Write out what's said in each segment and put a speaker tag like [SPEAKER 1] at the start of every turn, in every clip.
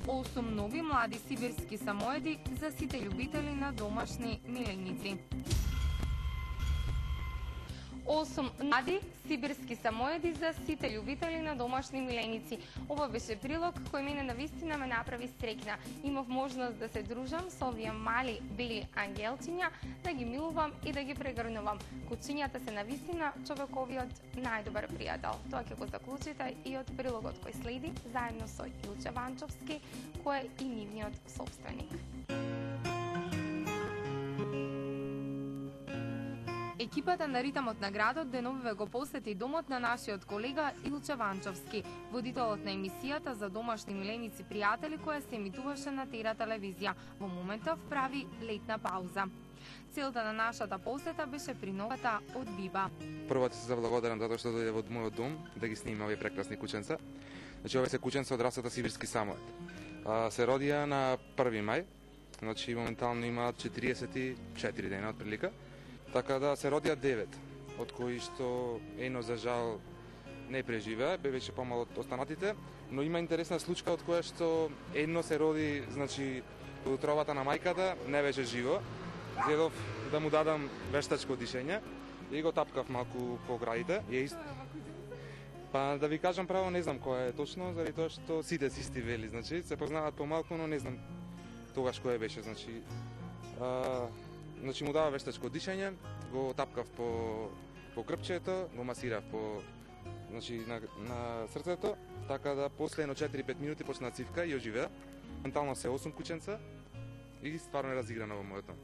[SPEAKER 1] 8 нови млади сибирски самоеди за сите љубители на домашни миленици. 8 млади сибирски самоеди за сите љубители на домашни миленици. Ова беше прилог кој мене навистина ме направи среќна. Имав можност да се дружам со овие мали бели ангелчиња, да ги милувам и да ги прегрнувам. Кучињата се навистина човековиот најдобар пријател. Тоа ќе го заклучите и од прилогот кој следи, заедно со Илче Ванчовски, кој е и нивниот сопственик. Екипата на Ритамот на градот деновиве го посети домот на нашиот колега Илче Ванчовски, водителот на емисијата за домашни миленици пријатели која се емитуваше на Тера телевизија. Во моментов прави летна пауза. Целта на нашата посета беше приновата од Биба.
[SPEAKER 2] Прво ти се заблагодарам затоа што дојде во мојот дом да ги снима овие прекрасни кученца. Значи овие се кученца од расата сибирски самоед. Се родија на 1 мај, значи моментално имаат 44 дена од прилика. Така да се родија 9, од кои што едно за жал не преживеа, беше помал од останатите, но има интересна случка од која што едно се роди, значи, од утробата на мајката, не беше живо. Зедов да му дадам вештачко дишење и го тапкав малку по градите. Па да ви кажам право, не знам која е точно, заради тоа што сите си исти вели, значи, се познаваат помалку, но не знам тогаш која беше, значи. Значи му дава вештачко дишење, го тапкав по крпчето, го масирав значи на срцето, така да после едно 4-5 минути почна цивка и оживеа. Ментално се 8 кученца и стварно е разиграно во мојот дом.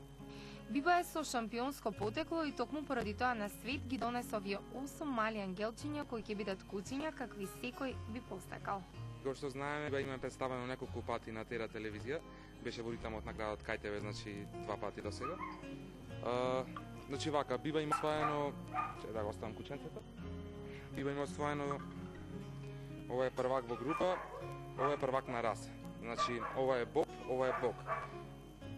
[SPEAKER 1] Биба е со шампионско потекло и токму поради тоа на свет ги донесе овие 8 мали ангелчиња кои ќе бидат кучиња какви секој би постакал.
[SPEAKER 2] Како што знаеме, Биба има представено неколку пати на Тера телевизија. Беше во Ритамот на градот кај тебе, значи 2 пати до сега. Значи вака, Биба има освоено, да го оставам кученцето. Биба има освоено, ова е првак во група, ова е првак на расе. Значи ова е Боб, ова е Бог.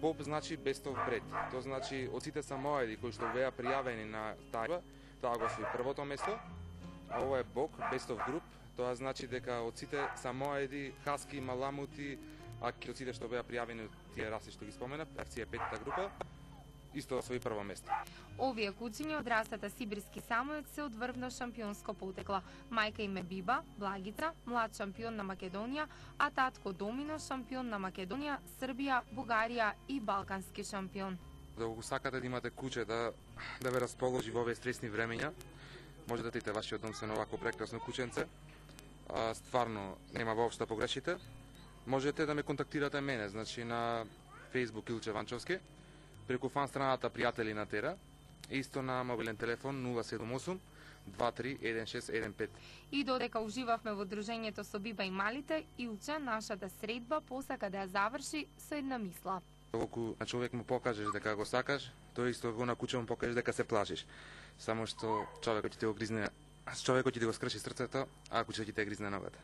[SPEAKER 2] Боб значи best of breed. Тоа значи од сите самоеди кои што беа пријавени на таа, тоа го освои првото место. А ова е Бог, best of group. Тоа значи дека од сите самоеди, хаски, маламути, а од сите што беа пријавени од тие раси што ги споменав, FC е 5-та група, исто освои прво место.
[SPEAKER 1] Овие кучиња од расата сибирски самоед се од врвно шампионско потекла. Мајка им е Биба, Благица, млад шампион на Македонија, а татко Домино, шампион на Македонија, Србија, Бугарија и балкански шампион.
[SPEAKER 2] Да го сакате да имате куче да ве расположи во овие стресни времења, може да тите вашиот дом се на овако прекрасно кученце. Стварно нема воопшто погрешите. Можете да ме контактирате мене, значи на Facebook Илче Ванчовски, преку фан страната Пријатели на Тера, исто на мобилен телефон 078 23 1615.
[SPEAKER 1] И додека уживавме во дружењето со Биба и малите, Илче нашата средба посака да ја заврши со една мисла.
[SPEAKER 2] Колку на човек му покажеш дека го сакаш, тој исто го на куче му покажеш дека се плашиш. Само што човекот ќе ти го гризне, човекот ќе ти го скрши срцето, а кучето ќе те гризне ногата.